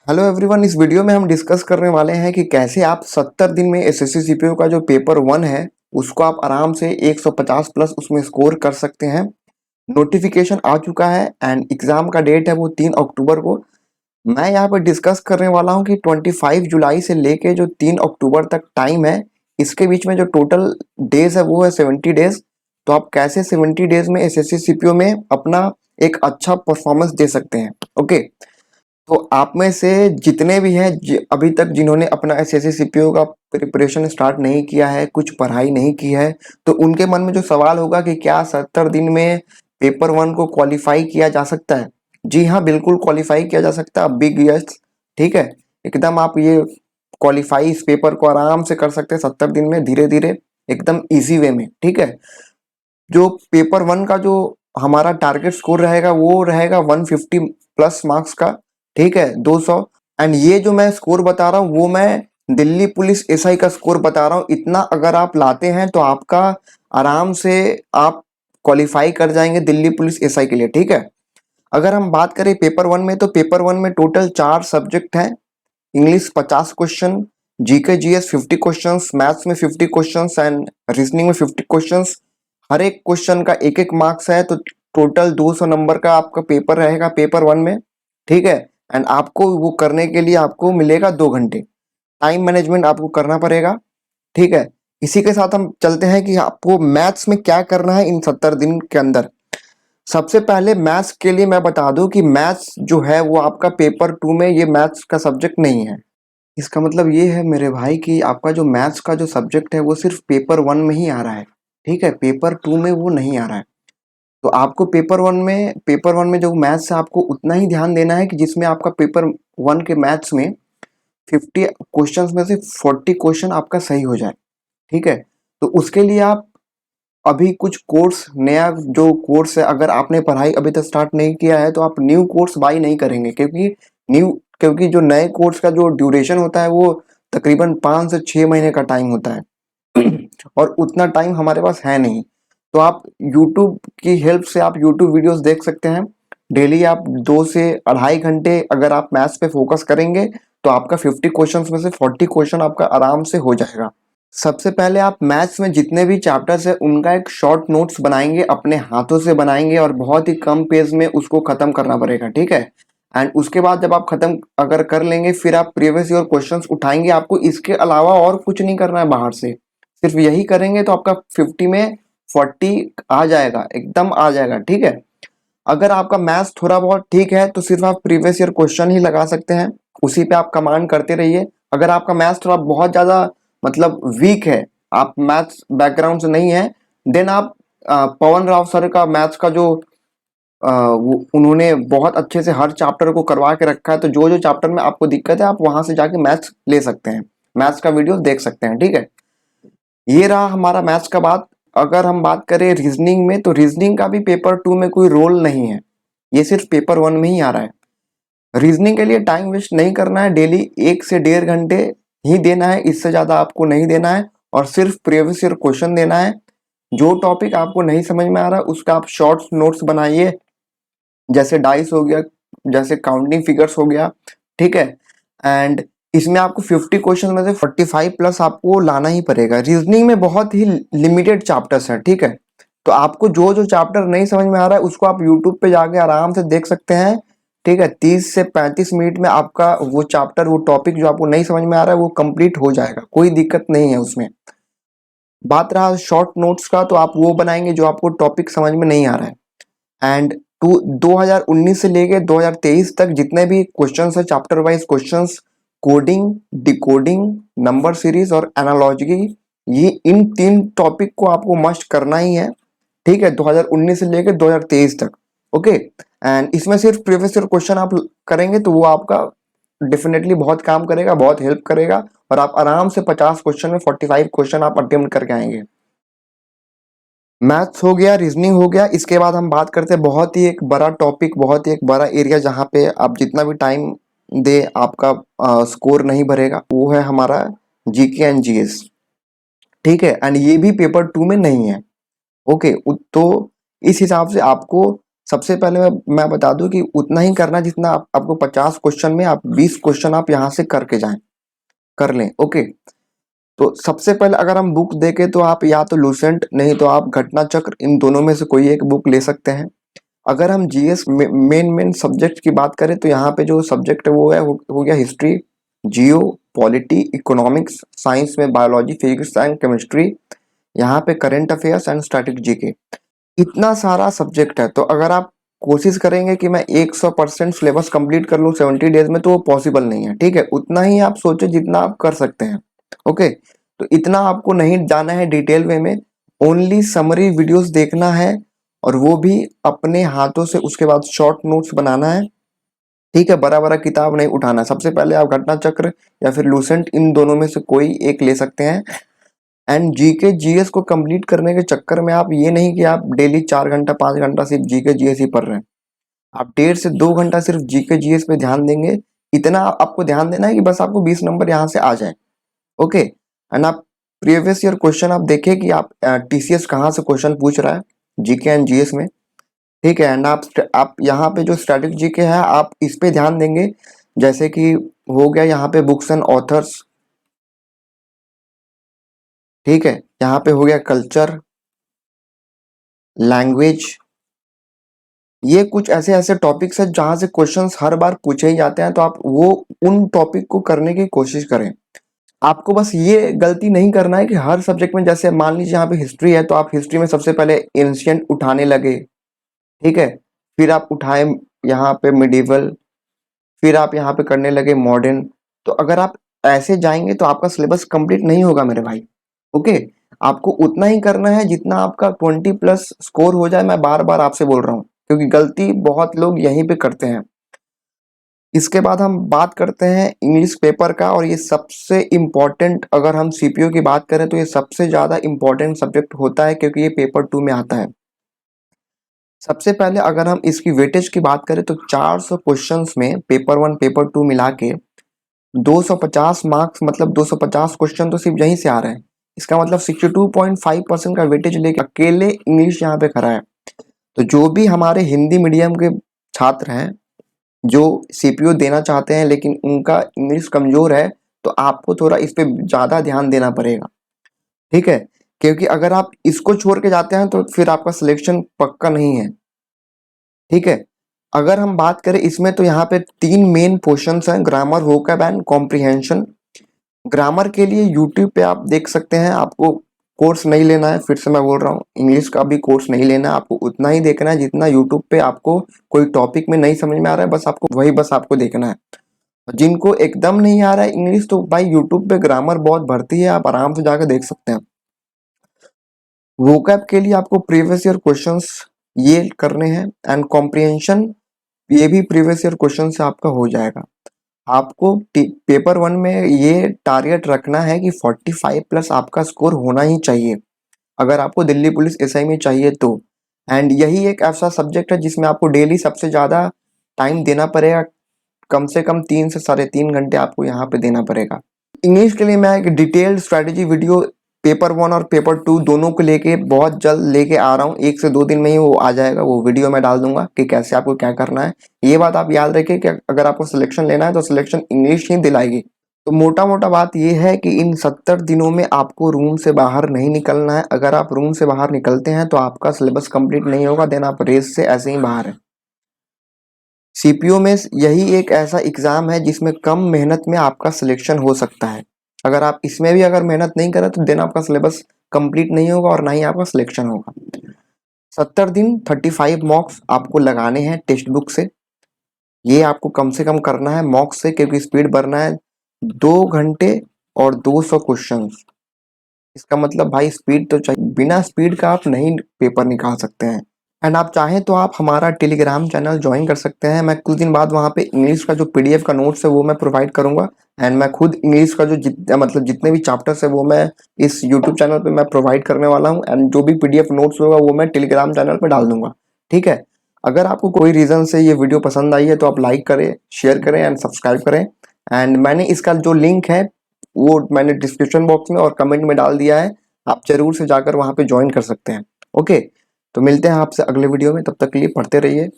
Hello everyone, इस video में हम डिस्कस करने वाले हैं कि कैसे आप 70 दिन में एसएससी सीपीयू का जो पेपर 1 है उसको आप आराम से 150 प्लस उसमें स्कोर कर सकते हैं। नोटिफिकेशन आ चुका है एंड एग्जाम का डेट है वो 3 अक्टूबर को। मैं यहाँ पर डिस्कस करने वाला हूँ कि 25 जुलाई से लेके जो 3 अक्टूबर तक टाइम है, इसके बीच में जो टोटल डेज है वो है 70 डेज। तो आप कैसे 70 डेज में एसएससी सीपीयू में अपना एक अच्छा परफॉर्मेंस दे सकते हैं। ओके, तो आप में से जितने भी हैं अभी तक जिन्होंने अपना एसएससी सीपीयू का प्रिपरेशन स्टार्ट नहीं किया है, कुछ पढ़ाई नहीं की है, तो उनके मन में जो सवाल होगा कि क्या 70 दिन में पेपर 1 को क्वालिफाई किया जा सकता है। जी हाँ, बिल्कुल क्वालिफाई किया जा सकता है। बिग यस, ठीक है, एकदम आप ये क्वालिफाई इस पेपर को आराम से कर सकते हैं 70 दिन में, धीरे धीरे एकदम इजी वे में। ठीक है, जो पेपर 1 का जो हमारा टारगेट स्कोर रहेगा वो रहेगा 150 प्लस मार्क्स का। ठीक है, 200। एंड ये जो मैं स्कोर बता रहा हूँ वो मैं दिल्ली पुलिस एसआई का स्कोर बता रहा हूँ। इतना अगर आप लाते हैं तो आपका आराम से आप क्वालिफाई कर जाएंगे दिल्ली पुलिस एसआई के लिए। ठीक है, अगर हम बात करें पेपर 1 में, तो पेपर 1 में टोटल 4 सब्जेक्ट हैं। English 50 question, GK GS 50 questions, maths में 50 क्वेश्चंस एंड रीजनिंग में 50 क्वेश्चंस। हर एक क्वेश्चन का एक एक मार्क्स है, तो टोटल 200 नंबर का आपका पेपर रहेगा पेपर 1 में। ठीक है, एंड आपको वो करने के लिए आपको मिलेगा 2 घंटे। टाइम मैनेजमेंट आपको करना पड़ेगा। ठीक है, इसी के साथ हम चलते हैं कि आपको मैथ्स में क्या करना है इन 70 दिन के अंदर। सबसे पहले मैथ्स के लिए मैं बता दूं कि मैथ्स जो है वो आपका पेपर 2 में ये मैथ्स का सब्जेक्ट नहीं है। इसका मतलब ये है मेरे भाई कि आपका जो मैथ्स का जो सब्जेक्ट है वो सिर्फ पेपर 1 में ही आ रहा है। ठीक है, पेपर 2 में वो नहीं आ रहा है। तो आपको पेपर वन में जो मैथ्स है आपको उतना ही ध्यान देना है कि जिसमें आपका पेपर 1 के मैथ्स में 50 क्वेश्चंस में से 40 क्वेश्चन आपका सही हो जाए। ठीक है, तो उसके लिए आप अभी कुछ कोर्स, नया जो कोर्स है, अगर आपने पढ़ाई अभी तक स्टार्ट नहीं किया है तो आप न्यू कोर्स बाई नहीं करेंगे, क्योंकि जो नए कोर्स का जो ड्यूरेशन होता है वो तकरीबन 5 से 6 महीने का टाइम होता है। और उतना टाइम हमारे पास है नहीं। तो आप यूट्यूब की हेल्प से आप यूट्यूब वीडियोस देख सकते हैं। डेली आप 2 से 2.5 घंटे अगर आप मैथ्स पे फोकस करेंगे तो आपका 50 क्वेश्चंस में से 40 क्वेश्चन आपका आराम से हो जाएगा। सबसे पहले आप मैथ्स में जितने भी चैप्टर्स है उनका एक शॉर्ट नोट्स बनाएंगे, अपने हाथों से बनाएंगे और बहुत ही कम पेज में उसको खत्म करना पड़ेगा। ठीक है, एंड उसके बाद जब आप खत्म अगर कर लेंगे फिर आप प्रीवियस ईयर क्वेश्चंस उठाएंगे। आपको इसके अलावा और कुछ नहीं करना है बाहर से, सिर्फ यही करेंगे तो आपका 50 में 40 आ जाएगा, एकदम आ जाएगा। ठीक है, अगर आपका मैथ्स थोड़ा बहुत ठीक है तो सिर्फ आप प्रीवियस ईयर क्वेश्चन ही लगा सकते हैं, उसी पे आप कमांड करते रहिए। अगर आपका मैथ्स थोड़ा बहुत ज्यादा मतलब वीक है, आप मैथ्स बैकग्राउंड से नहीं है, देन आप पवन राव सर का मैथ्स का जो उन्होंने बहुत अच्छे से हर चैप्टर को करवा के रखा है, तो जो जो चैप्टर में आपको दिक्कत है आप वहां से जाके मैथ्स ले सकते हैं, मैथ्स का वीडियो देख सकते हैं। ठीक है, ये रहा हमारा मैथ्स का बात। अगर हम बात करें रीजनिंग में, तो रीजनिंग का भी पेपर 2 में कोई रोल नहीं है, ये सिर्फ पेपर 1 में ही आ रहा है। रीजनिंग के लिए टाइम वेस्ट नहीं करना है, डेली 1 से 1.5 घंटे ही देना है, इससे ज्यादा आपको नहीं देना है। और सिर्फ प्रीवियस ईयर क्वेश्चन देना है। जो टॉपिक आपको नहीं समझ में आ रहा है उसका आप शॉर्ट नोट्स बनाइए, जैसे डाइस हो गया, जैसे काउंटिंग फिगर्स हो गया। ठीक है, एंड इसमें आपको 50 क्वेश्चन में से 45 प्लस आपको लाना ही पड़ेगा। रीजनिंग में बहुत ही लिमिटेड चैप्टर्स है। ठीक है, तो आपको जो जो चैप्टर नहीं समझ में आ रहा है उसको आप यूट्यूब पे जाके आराम से देख सकते हैं। ठीक है, 30 से 35 मिनट में आपका वो चैप्टर, वो टॉपिक जो आपको नहीं समझ में आ रहा है वो कंप्लीट हो जाएगा, कोई दिक्कत नहीं है उसमें। बात रहा शॉर्ट नोट्स का, तो आप वो बनाएंगे जो आपको टॉपिक समझ में नहीं आ रहा है। एंड 2019 से लेके 2023 तक जितने भी क्वेश्चंस है, chapter wise questions, coding, decoding, number series और एनालॉजी, ये इन 3 टॉपिक को आपको मस्ट करना ही है। ठीक है, 2019 से लेकर 2023 तक। ओके, एंड इसमें सिर्फ प्रीवियस ईयर क्वेश्चन आप करेंगे तो वो आपका डेफिनेटली बहुत काम करेगा, बहुत हेल्प करेगा, और आप आराम से 50 क्वेश्चन में 45 क्वेश्चन आप अटेम्प्ट करके आएंगे। मैथ्स हो गया, रीजनिंग हो गया। इसके बाद हम बात करते हैं बहुत ही एक बड़ा टॉपिक, बहुत ही एक बड़ा एरिया जहाँ पे आप जितना भी टाइम दे आपका स्कोर नहीं भरेगा, वो है हमारा जीके एंड जीएस। ठीक है, एंड ये भी पेपर 2 में नहीं है। ओके, तो इस हिसाब से आपको सबसे पहले मैं बता दूं कि उतना ही करना जितना आपको 50 क्वेश्चन में आप 20 क्वेश्चन आप यहाँ से करके जाएं, कर लें। ओके, तो सबसे पहले अगर हम बुक देखें तो आप या तो लूसेंट नहीं तो आप घटना चक्र, इन दोनों में से कोई एक बुक ले सकते हैं। अगर हम जीएस मेन सब्जेक्ट की बात करें तो यहाँ पे जो सब्जेक्ट है वो है हो गया हिस्ट्री, जियो, पॉलिटी, इकोनॉमिक्स, साइंस में बायोलॉजी, फिजिक्स एंड केमिस्ट्री, यहाँ पे current affairs and static GK. इतना सारा सब्जेक्ट है, तो अगर आप कोशिश करेंगे कि मैं 100% सिलेबस कंप्लीट कर लूँ 70 डेज में, तो वो पॉसिबल नहीं है। ठीक है, उतना ही आप सोचो जितना आप कर सकते हैं। ओके, तो इतना आपको नहीं जाना है डिटेल वे में, ओनली समरी वीडियोस देखना है और वो भी अपने हाथों से, उसके बाद शॉर्ट नोट्स बनाना है। ठीक है, बड़ा बड़ा किताब नहीं उठाना। सबसे पहले आप घटना चक्र या फिर लूसेंट, इन दोनों में से कोई एक ले सकते हैं। एंड जीके जीएस को कंप्लीट करने के चक्कर में आप ये नहीं कि आप डेली 4 घंटा 5 घंटा सिर्फ जीके जीएस ही पढ़ रहे हैं, आप 1.5 से 2 घंटा सिर्फ जीके जीएस पे ध्यान देंगे। इतना आपको ध्यान देना है कि बस आपको 20 नंबर यहाँ से आ जाए। ओके, एंड आप प्रीवियस ईयर क्वेश्चन आप देखें कि आप टीसीएस कहाँ से क्वेश्चन पूछ रहा है जीके एंड जीएस में। ठीक है, एंड आप यहाँ पे जो स्टैटिक जीके है आप इस पे ध्यान देंगे, जैसे कि हो गया यहाँ पे बुक्स एंड ऑथर्स। ठीक है, यहाँ पे हो गया कल्चर, लैंग्वेज, ये कुछ ऐसे ऐसे टॉपिक्स है जहां से क्वेश्चंस हर बार पूछे ही जाते हैं, तो आप वो उन टॉपिक को करने की कोशिश करें। आपको बस ये गलती नहीं करना है कि हर सब्जेक्ट में, जैसे मान लीजिए यहाँ पे हिस्ट्री है तो आप हिस्ट्री में सबसे पहले एंशिएंट उठाने लगे। ठीक है, फिर आप उठाए यहाँ पे मिडिवल, फिर आप यहाँ पे करने लगे मॉडर्न। तो अगर आप ऐसे जाएंगे तो आपका सिलेबस कंप्लीट नहीं होगा मेरे भाई। ओके, आपको उतना ही करना है जितना आपका 20+ स्कोर हो जाए। मैं बार बार आपसे बोल रहा हूँ, क्योंकि गलती बहुत लोग यहीं पे करते हैं। इसके बाद हम बात करते हैं इंग्लिश पेपर का, और ये सबसे इम्पोर्टेंट, अगर हम सीपीयू की बात करें तो ये सबसे ज़्यादा इम्पोर्टेंट सब्जेक्ट होता है, क्योंकि ये पेपर 2 में आता है। सबसे पहले अगर हम इसकी वेटेज की बात करें तो 400 क्वेश्चंस में पेपर 1 पेपर 2 मिला के 250 मार्क्स, मतलब 250 क्वेश्चन तो सिर्फ यहीं से आ रहे हैं। इसका मतलब 62.5% का वेटेज लेके अकेले इंग्लिश यहाँ पे खड़ा है। तो जो भी हमारे हिंदी मीडियम के छात्र हैं जो सीपीयू देना चाहते हैं लेकिन उनका इंग्लिश कमजोर है, तो आपको थोड़ा इस पे ज्यादा ध्यान देना पड़ेगा। ठीक है, क्योंकि अगर आप इसको छोड़ के जाते हैं तो फिर आपका सिलेक्शन पक्का नहीं है। ठीक है, अगर हम बात करें इसमें तो यहाँ पे 3 मेन पोर्शंस हैं, grammar, vocab and comprehension. Grammar के लिए यूट्यूब पे आप देख सकते हैं, आपको कोर्स नहीं लेना है। फिर से मैं बोल रहा हूँ, इंग्लिश का भी कोर्स नहीं लेना है, आपको उतना ही देखना है जितना यूट्यूब पे आपको कोई टॉपिक में नहीं समझ में आ रहा है, बस आपको वही बस आपको देखना है। जिनको एकदम नहीं आ रहा है इंग्लिश, तो भाई यूट्यूब पे ग्रामर बहुत भर्ती है, आप आराम से जाकर देख सकते हैं। वोकैब के लिए आपको प्रीवियस ईयर क्वेश्चंस ये करने हैं, एंड कॉम्प्रिहेंशन ये भी प्रीवियस ईयर क्वेश्चन से आपका हो जाएगा। आपको पेपर 1 में ये टारगेट रखना है कि 45+ आपका स्कोर होना ही चाहिए, अगर आपको दिल्ली पुलिस एसआई में चाहिए तो। एंड यही एक ऐसा सब्जेक्ट है जिसमें आपको डेली सबसे ज़्यादा टाइम देना पड़ेगा, कम से कम 3 से 3.5 घंटे आपको यहाँ पे देना पड़ेगा। इंग्लिश के लिए मैं एक डिटेल्ड स्ट्रैटेजी वीडियो पेपर 1 और पेपर 2 दोनों को लेके बहुत जल्द लेके आ रहा हूँ, 1 से 2 दिन में ही वो आ जाएगा। वो वीडियो मैं डाल दूंगा कि कैसे आपको क्या करना है। ये बात आप याद रखिए कि अगर आपको सिलेक्शन लेना है तो सिलेक्शन इंग्लिश ही दिलाएगी। तो मोटा मोटा बात ये है कि इन 70 दिनों में आपको रूम से बाहर नहीं निकलना है। अगर आप रूम से बाहर निकलते हैं तो आपका सिलेबस कंप्लीट नहीं होगा, देन आप रेस से ऐसे ही बाहर है। सीपीयू में यही एक ऐसा एग्जाम है जिसमें कम मेहनत में आपका सिलेक्शन हो सकता है। अगर आप इसमें भी अगर मेहनत नहीं करें तो देन आपका सिलेबस कंप्लीट नहीं होगा और ना ही आपका सिलेक्शन होगा। 70 दिन 35 मॉक्स आपको लगाने हैं टेक्स्ट बुक से। ये आपको कम से कम करना है मॉक्स से, क्योंकि स्पीड भरना है 2 घंटे और 200 क्वेश्चंस। इसका मतलब भाई स्पीड तो चाहिए, बिना स्पीड का आप नहीं पेपर निकाल सकते हैं। एंड आप चाहें तो आप हमारा टेलीग्राम चैनल ज्वाइन कर सकते हैं। मैं कुछ दिन बाद वहाँ पे इंग्लिश का जो पीडीएफ का नोट्स है वो मैं प्रोवाइड करूंगा। एंड मैं खुद इंग्लिश का जो जितने भी चैप्टर्स है वो मैं इस यूट्यूब चैनल पे मैं प्रोवाइड करने वाला हूँ। एंड जो भी पीडीएफ नोट्स होगा वो मैं टेलीग्राम चैनल पे डाल दूंगा। ठीक है, अगर आपको कोई रीजन से ये वीडियो पसंद आई है तो आप लाइक करें, शेयर करें एंड सब्सक्राइब करें। एंड मैंने इसका जो लिंक है वो मैंने डिस्क्रिप्शन बॉक्स में और कमेंट में डाल दिया है, आप जरूर से जाकर वहाँ पे ज्वाइन कर सकते हैं। ओके, तो मिलते हैं आपसे अगले वीडियो में, तब तक के लिए पढ़ते रहिए।